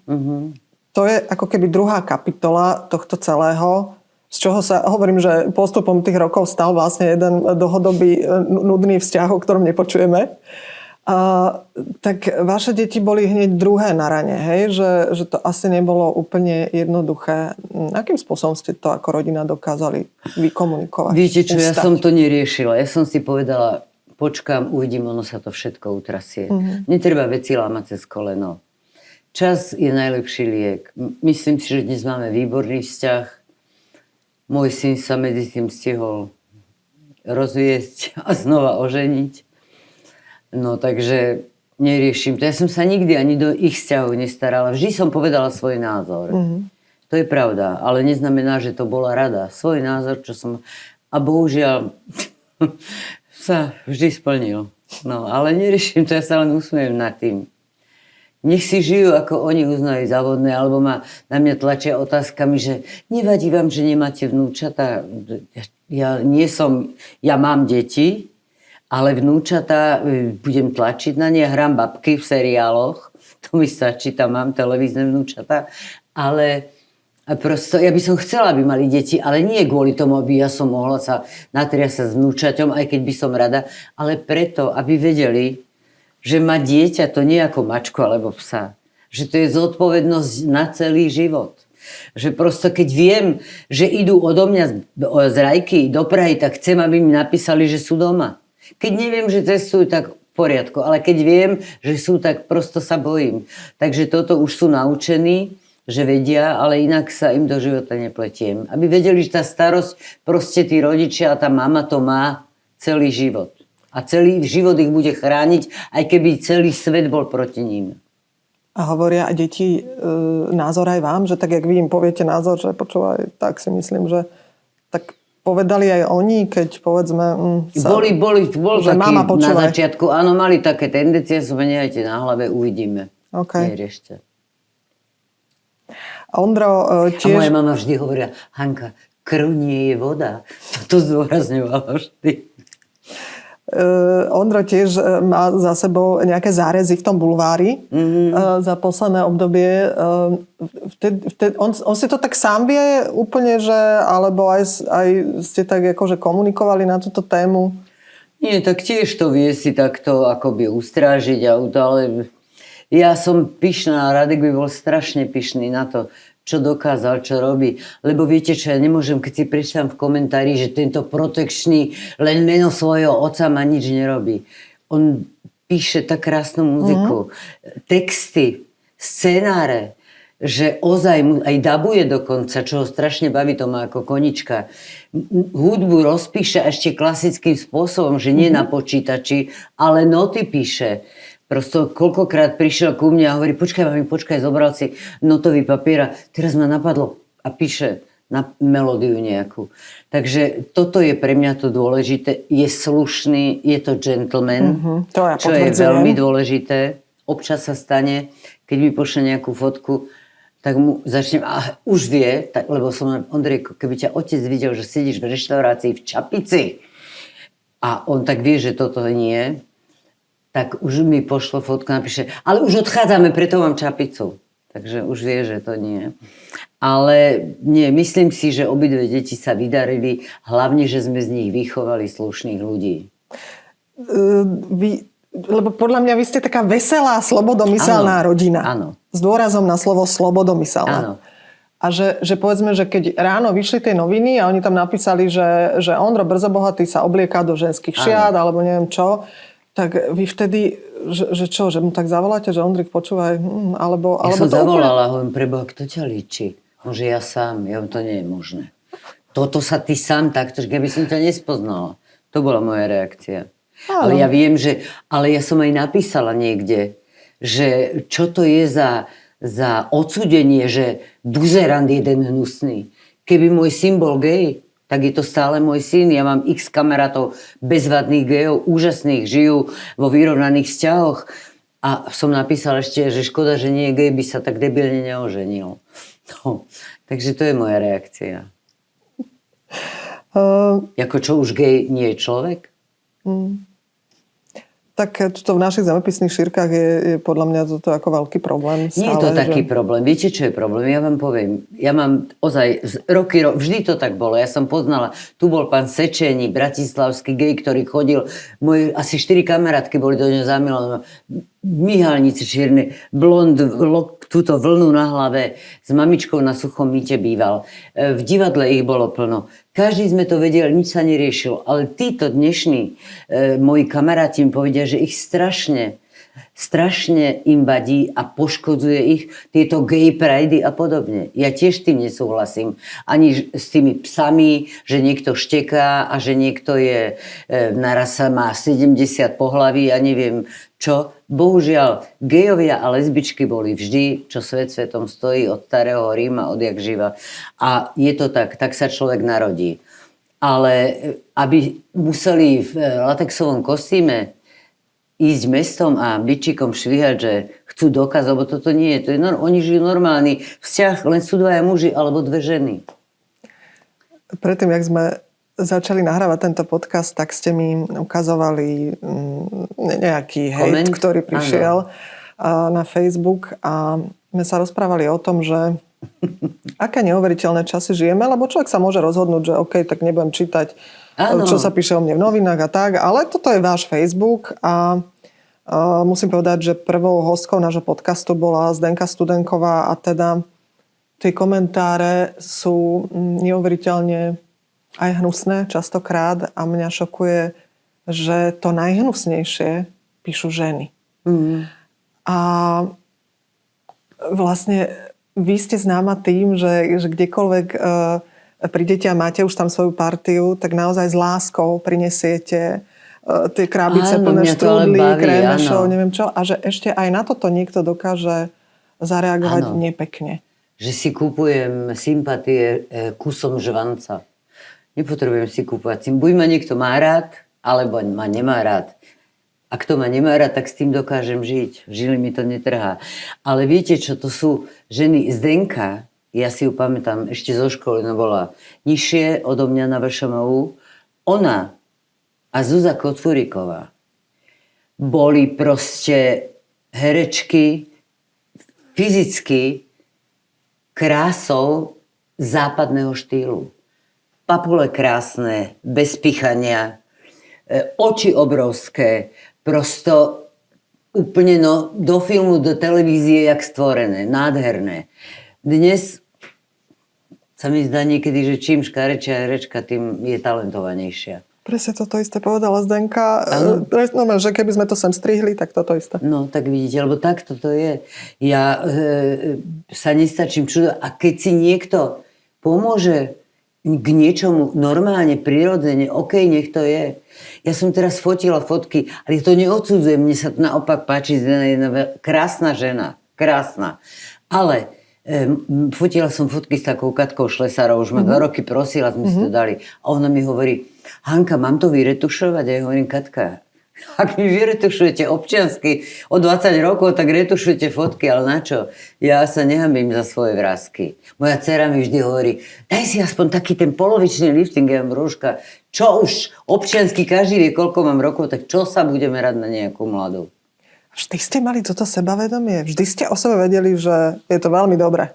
to je ako keby druhá kapitola tohto celého, z čoho sa, hovorím, že postupom tých rokov stal vlastne jeden dlhodobý nudný vzťah, o ktorom nepočujeme. Tak vaše deti boli hneď druhé na rane, hej? Že to asi nebolo úplne jednoduché. Akým spôsobom ste to ako rodina dokázali vykomunikovať? Viete čo, ja som to neriešila. Ja som si povedala, počkám, uvidím, ono sa to všetko utrasie. Netreba veci lámať cez koleno. Čas je najlepší liek. Myslím si, že dnes máme výborný vzťah. Môj syn sa medzi tým stihol rozviesť a znova oženiť. No takže neriešim to. Ja som sa nikdy ani do ich vzťahov nestarala. Vždy som povedala svoj názor. To je pravda, ale neznamená, že to bola rada. Svoj názor, čo som... A bohužiaľ sa vždy splnil. No, ale neriešim to, ja sa len usmiejem nad tým. Nech si žijú, ako oni uznajú za vhodné, alebo ma na mňa tlačia otázkami, že nevadí vám, že nemáte vnúčata. Ja mám deti, ale vnúčata budem tlačiť na ne. Hrám babky v seriáloch, to mi stačí, tam mám televízne vnúčata, ale prosto, ja by som chcela, aby mali deti, ale nie kvôli tomu, aby ja som mohla sa natriasať s vnúčaťom, aj keď by som rada, ale preto, aby vedeli, že mať dieťa to nie ako mačku alebo psa. Že to je zodpovednosť na celý život. Že prosto keď viem, že idú odo mňa z Rajky do Prahy, tak chcem, aby mi napísali, že sú doma. Keď neviem, že cestujú, tak poriadku. Ale keď viem, že sú, tak prosto sa bojím. Takže toto už sú naučení, že vedia, ale inak sa im do života nepletiem. Aby vedeli, že tá starosť, proste tí rodičia a tá mama to má celý život. A celý život ich bude chrániť, aj keby celý svet bol proti ním. A hovoria aj deti názor aj vám, že tak, jak vy im poviete názor, že počúvaj, tak si myslím, že tak povedali aj oni, keď povedzme... Bol že taký mama, na začiatku, áno, mali také tendencie, nehajte na hlave, uvidíme. Okay. Neriešte. A Ondro tiež... A moja mama vždy hovorila, Hanka, krv nie je voda. To zdôrazňovala vždy. Ondro tiež má za sebou nejaké zárezy v tom bulvári za posledné obdobie. On si to tak sám vie úplne, že alebo aj ste tak akože komunikovali na túto tému? Nie, tak tiež to vie si takto akoby ustrážiť, ale ja som pyšná a Radek by bol strašne pyšný na to, čo dokázal, čo robí. Lebo viete čo, ja nemôžem, keď si prečítam v komentári, že tento protekčný len meno svojho otca ma nič nerobí. On píše tak krásnu muziku, texty, scenáre, že ozaj mu aj dabuje dokonca, čo ho strašne baví, to má ako konička. Hudbu rozpíše ešte klasickým spôsobom, že nie na počítači, ale noty píše. Prosto koľkokrát prišiel ku mne a hovorí, počkaj, zobral si notový papier a teraz ma napadlo a píše na melódiu nejakú. Takže toto je pre mňa to dôležité. Je slušný, je to gentleman, to ja čo je veľmi dôležité. Občas sa stane, keď mi pošle nejakú fotku, tak mu začnem, a už vie, tak, lebo som, Ondrejko, keby ťa otec videl, že sedíš v reštaurácii v Čapici a on tak vie, že toto nie, tak už mi pošlo fotku, napíše, ale už odchádzame, preto mám čapicu. Takže už vie, že to nie. Ale nie, myslím si, že obidve deti sa vydarili, hlavne, že sme z nich vychovali slušných ľudí. Lebo podľa mňa vy ste taká veselá, slobodomyselná rodina. Áno. S dôrazom na slovo slobodomyselná. Áno. A že povedzme, že keď ráno vyšli tie noviny a oni tam napísali, že Ondro Brzobohatý sa oblieká do ženských šiat, alebo neviem čo, tak vy vtedy, že čo, že mu tak zavoláte, že Ondrik, počúvaj, alebo Ja som to zavolala, hovorím, preboha, kto ťa líči? On, že ja sám, to nie je možné. Toto sa ty sám takto, že keby som ťa nespoznala. To bola moja reakcia. Ale ja viem, ale ja som aj napísala niekde, že čo to je za odsúdenie, že buzerant jeden hnusný. Keby môj syn bol gej, tak je to stále môj syn. Ja mám x kamarátov bezvadných gejov, úžasných, žijú vo vyrovnaných vzťahoch. A som napísala ešte, že škoda, že nie je gej, by sa tak debilne neoženil. No, takže to je moja reakcia. Jako čo už gej nie je človek? Tak to v našich zemepisných šírkach je podľa mňa toto ako veľký problém. Nie je to taký problém. Viete, čo je problém? Ja vám poviem. Ja mám ozaj roky, vždy to tak bolo. Ja som poznala, tu bol pán Sečení, bratislavský gej, ktorý chodil, moje asi 4 kamarátky boli do ňa zamilované. Myhalnice čierne, blond, túto vlnu na hlave, s mamičkou na suchom mýte býval. V divadle ich bolo plno. Každý sme to vedeli, nič sa neriešilo. Ale títo dnešní moji kamaráti mi povedia, že ich strašne im vadí a poškodzuje ich tieto gay pridey a podobne. Ja tiež tým nesúhlasím. Ani s tými psami, že niekto šteká a že niekto je naraz sa má 70 pohlaví a neviem čo. Bohužiaľ, gejovia a lesbičky boli vždy, čo svet svetom stojí od starého Ríma, odjak živa. A je to tak sa človek narodí. Ale aby museli v latexovom kostýme ísť mestom a bičikom švíhať, že chcú dokaz, lebo toto nie je. Oni žijú normálny vzťah, len sú dvaja muži alebo dve ženy. Predtým, jak sme začali nahrávať tento podcast, tak ste mi ukazovali nejaký hejt, ktorý prišiel na Facebook a sme sa rozprávali o tom, že aké neuveriteľné časy žijeme, lebo človek sa môže rozhodnúť, že OK, tak nebudem čítať, čo sa píše o mne v novinách a tak, ale toto je váš Facebook a musím povedať, že prvou hostkou nášho podcastu bola Zdenka Studenková a teda tie komentáre sú neuveriteľne aj hnusné častokrát a mňa šokuje, že to najhnusnejšie píšu ženy. A vlastne vy ste známa tým, že kdekoľvek prídete a máte už tam svoju partiu, tak naozaj s láskou prinesiete tie krabice plné štrúdlí, krémešov, neviem čo. A že ešte aj na toto niekto dokáže zareagovať nepekne. Že si kúpujem sympatie kusom žvanca. Nepotrebujem si kúpovať. Buď ma niekto má rád, alebo ma nemá rád. A kto ma nemá rád, tak s tým dokážem žiť. Žili mi to netrhá. Ale viete čo, to sú ženy Zdenka, ja si ju pamätám, ešte zo školy, ona bola nižšie odo mňa na VŠMU. Ona a Zuzá Kocúriková boli proste herečky fyzicky krásou západného štýlu. Papule krásne, bez pichania, oči obrovské, prosto úplne do filmu, do televízie, jak stvorené, nádherné. Dnes sa mi zdá niekedy, že čím škarečia herečka, tým je talentovanejšia. Presne toto isté povedala Zdenka. No, že keby sme to sem strihli, tak toto isté. No, tak vidíte, lebo takto to je. Ja sa nestačím čudovať. A keď si niekto pomôže k niečomu normálne, prirodzene, OK, nech to je. Ja som teraz fotila fotky, ale to neodsudzujem, mne sa to naopak páči, jedna krásna žena, krásna. Ale fotila som fotky s takou Katkou Šlesárov, už ma 2 roky prosila, sme si to dali. A ona mi hovorí, Hanka, mám to vyretušovať? A ja hovorím, Katka, ak mi vyretušujete občiansky o 20 rokov, tak retušujete fotky, ale na čo? Ja sa nehambím za svoje vrásky. Moja dcera mi vždy hovorí, daj si aspoň taký ten polovičný lifting, ja mám Rúška, čo už občiansky každý vie, koľko mám rokov, tak čo sa budeme rať na nejakú mladú? Vždy ste mali toto sebavedomie? Vždy ste o sebe vedeli, že je to veľmi dobré?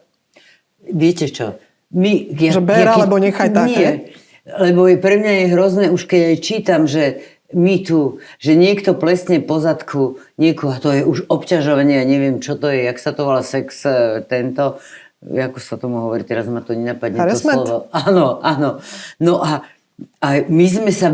Viete čo? Že ber, alebo nechaj tak. Nie, lebo pre mňa je hrozné, už keď aj čítam, že my tu, že niekto plesne po zadku niekoho, a to je už obťažovanie, ja neviem, čo to je, jak sa to volá sex, tento, ako sa tomu hovorí, teraz ma to nenapadne harassment? To slovo. Áno. No a my sme sa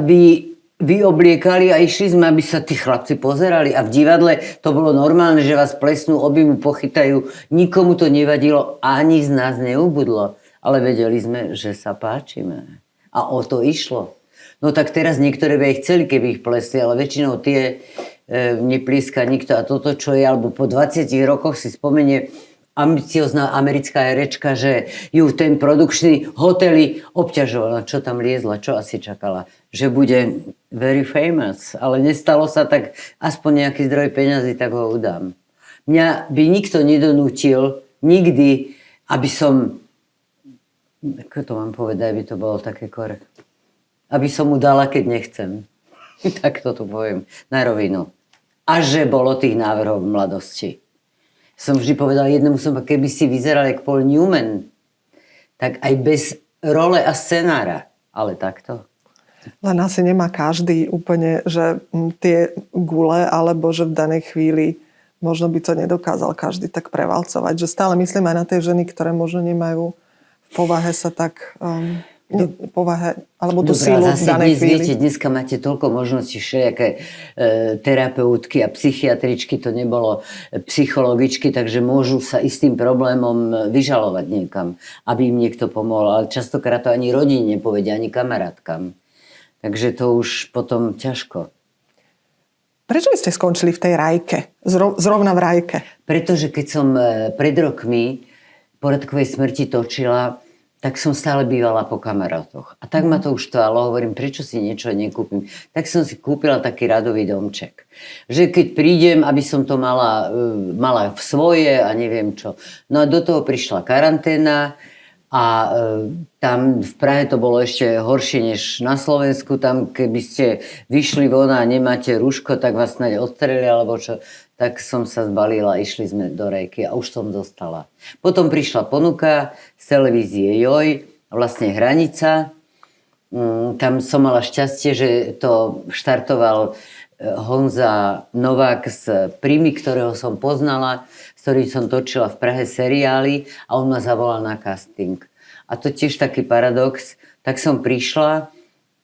vyobliekali a išli sme, aby sa tí chlapci pozerali a v divadle to bolo normálne, že vás plesnú, objmu pochytajú, nikomu to nevadilo, ani z nás neubudlo, ale vedeli sme, že sa páčime a o to išlo. No tak teraz niektoré by aj chceli, keby ich plesli, ale väčšinou tie neplíska nikto. A toto, čo je, alebo po 20 rokoch si spomenie ambiciozná americká herečka, že ju ten produkčný hotely obťažovala. Čo tam liezla, čo asi čakala? Že bude very famous. Ale nestalo sa, tak aspoň nejaký zdroj peňazí, tak ho udám. Mňa by nikto nedonútil nikdy, aby som, ako to mám povedať, aby to bolo také korektné. Aby som mu dala, keď nechcem. Tak to tu poviem na rovinu. A že bolo tých návrhov v mladosti. Som vždy povedala jednému keby si vyzeral jak Paul Newman, tak aj bez role a scenára. Ale takto. Len asi nemá každý úplne, že tie gule, alebo že v danej chvíli možno by to nedokázal každý tak prevalcovať. Že stále myslím aj na tie ženy, ktoré možno nemajú v povahe sa tak... povahe, alebo tú sílu v danej chvíli. Viete, dneska máte toľko možností, všelijaké terapeutky a psychiatričky, to nebolo psychologičky, takže môžu sa istým problémom vyžalovať niekam, aby im niekto pomohol. Ale častokrát to ani rodine nepovedia, ani kamarátkam. Takže to už potom ťažko. Prečo ste skončili v tej rajke? Zrovna v rajke? Pretože keď som pred rokmi po Radkovej smrti točila, tak som stále bývala po kamarátoch. A tak ma to už štvalo, hovorím, prečo si niečo nekúpim. Tak som si kúpila taký radový domček. Že keď prídem, aby som to mala v svoje a neviem čo. No a do toho prišla karanténa a tam v Prahe to bolo ešte horšie než na Slovensku. Tam keby ste vyšli von a nemáte rúško, tak vás snáď odstrelia alebo čo. Tak som sa zbalila, išli sme do rejky a už som dostala. Potom prišla ponuka z televízie Joj, vlastne Hranica. Tam som mala šťastie, že to štartoval Honza Novák z Primy, ktorého som poznala, s ktorým som točila v Prahe seriály a on ma zavolal na casting. A to tiež taký paradox. Tak som prišla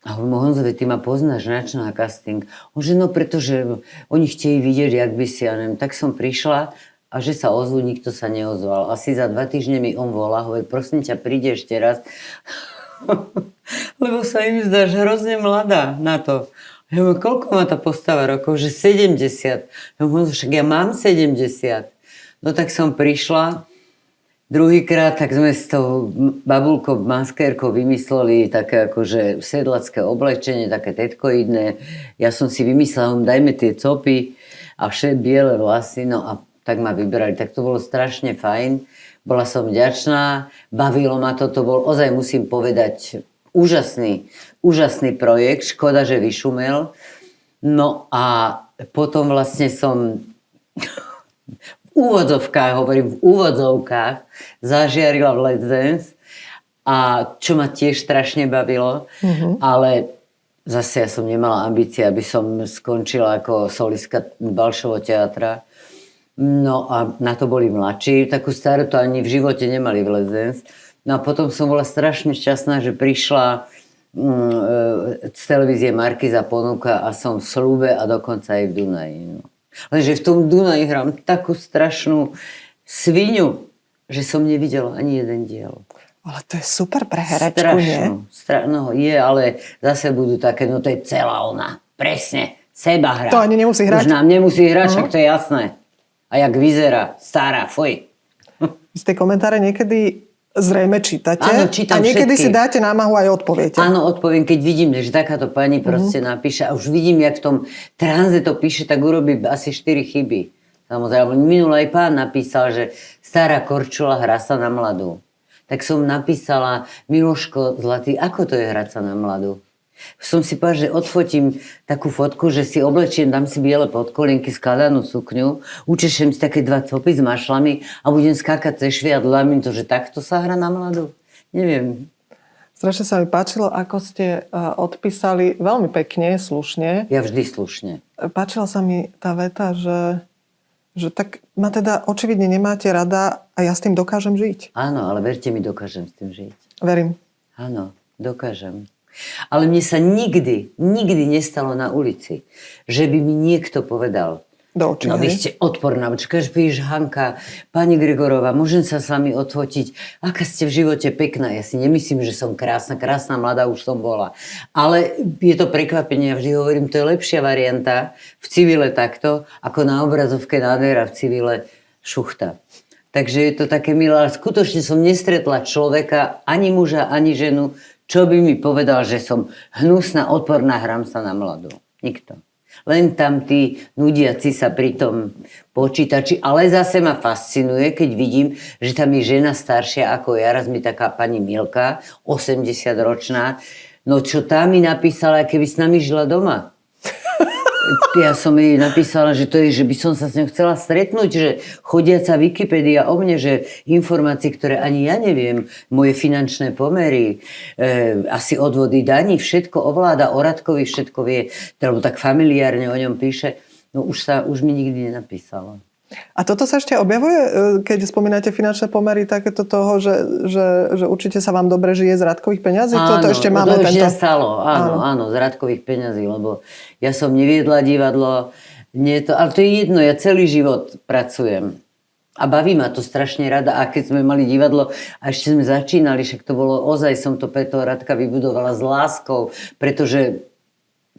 A Honzovi, ty ma poznáš, načo na casting? On že no, pretože oni chtějí vidieť, jak by si, ja neviem. Tak som prišla a že sa ozvu, nikto sa neozval. Asi za 2 týždne mi on volá, hovorí, prosím ťa, príde ešte raz. Lebo sa im zdá, že hrozne mladá na to. Ja hovorím, koľko má tá postava rokov? Že 70. Ja hovorím, však ja mám 70. No tak som prišla. Druhýkrát tak sme s tou babulkou, maskérkou vymysleli také akože sedlacké oblečenie, také tetkoidné. Ja som si vymyslela, dajme tie copy a biele vlasy, no a tak ma vybrali. Tak to bolo strašne fajn. Bola som vďačná, bavilo ma to bol ozaj, musím povedať, úžasný projekt. Škoda, že vyšumel. No a potom vlastne som... v úvodzovkách zažiarila v Let's Dance a čo ma tiež strašne bavilo, ale zase ja som nemala ambície, aby som skončila ako solistka Balšovo teatra. No a na to boli mladší, takú starú to ani v živote nemali v Let's Dance. No a potom som bola strašne šťastná, že prišla z televízie Markíza ponuka a som v Slúbe a dokonca aj v Dunaji. No. Lenže v tom Dunaji hrám takú strašnú svinu, že som nevidela ani jeden diel. Ale to je super pre herečku, nie? No je, ale zase budú také, no to je celá ona. Presne, seba hra. To ani nemusí hrať? Už nám nemusí hrať, však to je jasné. A jak vyzerá, stará, fuj. Vy ste komentáre niekedy zrejme čítate. Áno, čítam a niekedy všetky. si dáte námahu aj odpoviete. Áno, odpoviem, keď vidím, že takáto pani proste napíše a už vidím, jak v tom tranze to píše, tak urobí asi 4 chyby. Samozrejme, minulý aj pán napísal, že stará korčula hrá sa na mladú. Tak som napísala, Miloško Zlatý, ako to je hrať sa na mladú? Som si povedal, že odfotím takú fotku, že si oblečiem, dám si biele podkolienky, skladanú sukňu, učešem si také 2 copy s mašlami a budem skákať cez šviadlami, to, že takto sa hra na mladú. Neviem. Strašne sa mi páčilo, ako ste odpísali veľmi pekne, slušne. Ja vždy slušne. Páčila sa mi tá veta, že tak ma teda očividne nemáte rada a ja s tým dokážem žiť. Áno, ale verte mi, dokážem s tým žiť. Verím. Áno, dokážem. Ale mne sa nikdy nestalo na ulici, že by mi niekto povedal, do očí, no vy ste odporná, čakáš, píš Hanka, pani Gregorová, môžem sa s vami odfotiť, aká ste v živote pekná. Ja si nemyslím, že som krásna mladá už som bola. Ale je to prekvapenie, ja vždy hovorím, to je lepšia varianta v civile takto, ako na obrazovke nádhera v civile šuchta. Takže je to také milé, ale skutočne som nestretla človeka, ani muža, ani ženu, čo by mi povedal, že som hnusná, odporná, hrám sa na mladú. Nikto. Len tam tí nudiaci sa pri tom počítači, ale zase ma fascinuje, keď vidím, že tam je žena staršia ako ja, raz mi taká pani Milka, 80-ročná, no čo tá mi napísala, keby s nami žila doma. Ja som jej napísala, že to je, že by som sa s ňou chcela stretnúť, že chodiaca Wikipédia o mne, že informácie, ktoré ani ja neviem, moje finančné pomery, asi odvody daní, všetko ovláda, o Radkovi všetko vie, lebo tak familiárne o ňom píše, no už mi nikdy nenapísala. A toto sa ešte objavuje, keď spomínate finančné pomery, takéto toho, že určite sa vám dobre žije z Radkových peňazí? Áno, toto ešte máme to už stalo, áno, z Radkových peňazí, lebo ja som neviedla divadlo, ale to je jedno, ja celý život pracujem. A baví ma to strašne rada. A keď sme mali divadlo a ešte sme začínali, však to bolo ozaj, som to pre toho Radka vybudovala s láskou, pretože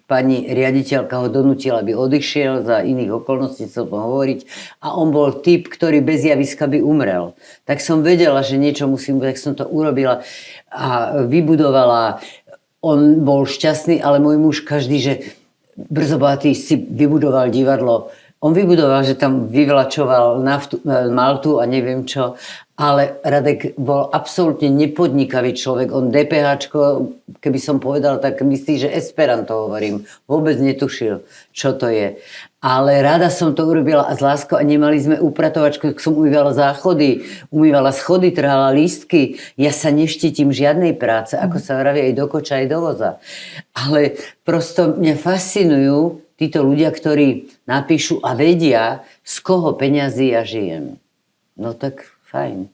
pani riaditeľka ho donútila, aby odišiel, za iných okolností chcel hovoriť. A on bol typ, ktorý bez javiska by umrel. Tak som vedela, že niečo musím, tak som to urobila a vybudovala. On bol šťastný, ale môj muž každý, že Brzobohatý si vybudoval divadlo. On vybudoval, že tam vyvlačoval naftu, maltu a neviem čo. Ale Radek bol absolútne nepodnikavý človek. On DPHčko, keby som povedal, tak myslí, že Esperanto hovorím. Vôbec netušil, čo to je. Ale rada som to urobila a s láskou a nemali sme upratovačku, tak som umývala záchody, umývala schody, trhala lístky. Ja sa neštítim žiadnej práce, ako sa vraví aj do koča, aj do voza. Ale prosto mňa fascinujú títo ľudia, ktorí napíšu a vedia, z koho peňazí ja žijem. No tak fajn.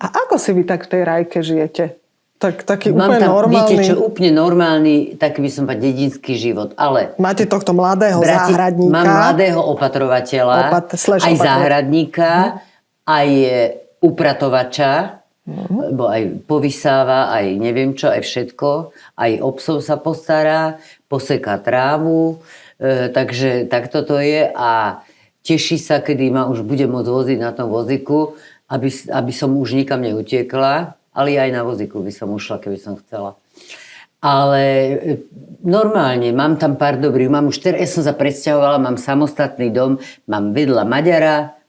A ako si vy tak v tej rajke žijete? Taký Mám úplne tam, normálny. viete čo, úplne normálny, taký by som povedal, dedinský život, ale... Máte tohto mladého záhradníka. Mám mladého opatrovateľa, slash aj opatrovateľ. záhradníka, aj upratovača, lebo aj povysáva, aj neviem čo, aj všetko. Aj o psov sa postará, poseká trávu, takže takto to je a teší sa, kedy ma už bude môcť voziť na tom vozíku, aby som už nikam neutiekla, ale aj na vozíku by som ušla, keby som chcela. Ale normálne, mám tam pár dobrých, ja som sa presťahovala, mám samostatný dom, mám vedľa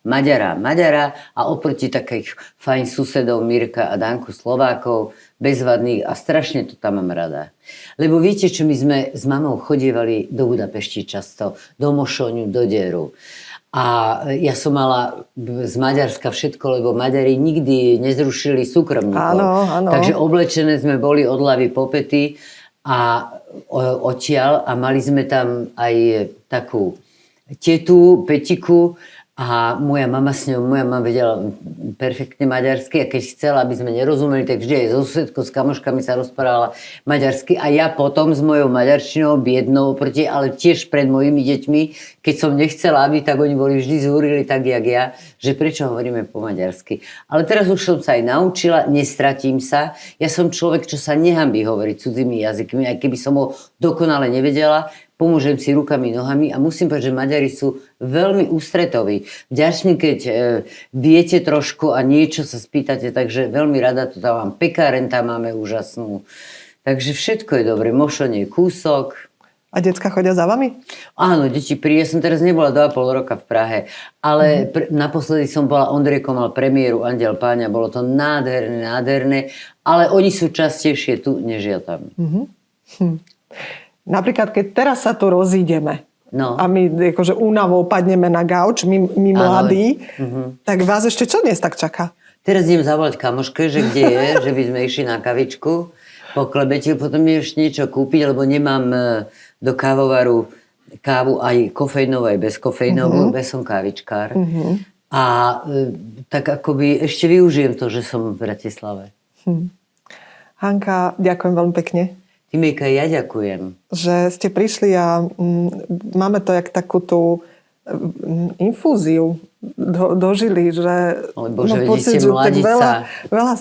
Maďara a oproti takých fajn susedov Mirka a Danku Slovákov, bezvadných a strašne to tam mám rada. Lebo viete, čo my sme s mamou chodievali do Budapešti často, do Mošoňu, do Deru. A ja som mala z Maďarska všetko, lebo Maďari nikdy nezrušili súkromníkov. Áno. Takže oblečené sme boli od hlavy po pety a odtiaľ a mali sme tam aj takú tetu, petiku a moja mama vedela perfektne maďarsky a keď chcela, aby sme nerozumeli, tak vždy aj so susedkou, s kamoškami sa rozprávala maďarsky a ja potom s mojou maďarčinou biednou oproti, ale tiež pred mojimi deťmi, keď som nechcela, aby tak oni boli vždy zúrili tak, jak ja, že prečo hovoríme po maďarsky. Ale teraz už som sa aj naučila, nestratím sa. Ja som človek, čo sa nehanbí hovoriť cudzými jazykmi, aj keby som ho dokonale nevedela, pomôžem si rukami, nohami a musím povedať, že Maďari sú veľmi ústretoví. Vďační, keď viete trošku a niečo sa spýtate, takže veľmi rada to dávam. Pekáren tam máme úžasnú. Takže všetko je dobre. Mošoň je kúsok. A decka chodia za vami? Áno, deti príde. Ja som teraz nebola 2,5 roka v Prahe, ale naposledy som bola, Ondrejko mal premiéru Andiel Páňa, bolo to nádherné, ale oni sú častejšie tu, než ja tam. Napríklad, keď teraz sa tu rozídeme a my akože únavou padneme na gauč, my mladí, tak vás ešte čo dnes tak čaká? Teraz idem zavolať kamoške, že kde je, že by sme išli na kavičku, po klebete, potom mi ešte niečo kúpiť, lebo nemám do kávovaru kávu aj kofeínovú, aj bezkofeínovú, bez som kávičkár. A tak akoby ešte využijem to, že som v Bratislave. Hanka, ďakujem veľmi pekne. Timejka, ja ďakujem. Že ste prišli a máme to jak takú tú infúziu dožili, že... Ale Bože, pocit, ste mladica. Veľa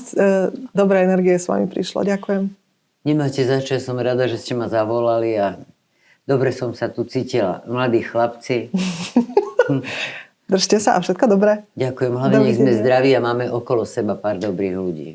dobrej energie s vami prišlo. Ďakujem. Nemáte za čo, som rada, že ste ma zavolali a dobre som sa tu cítila. Mladí chlapci. Držte sa a všetko dobré. Ďakujem, hlavne nech sme zdraví a máme okolo seba pár dobrých ľudí.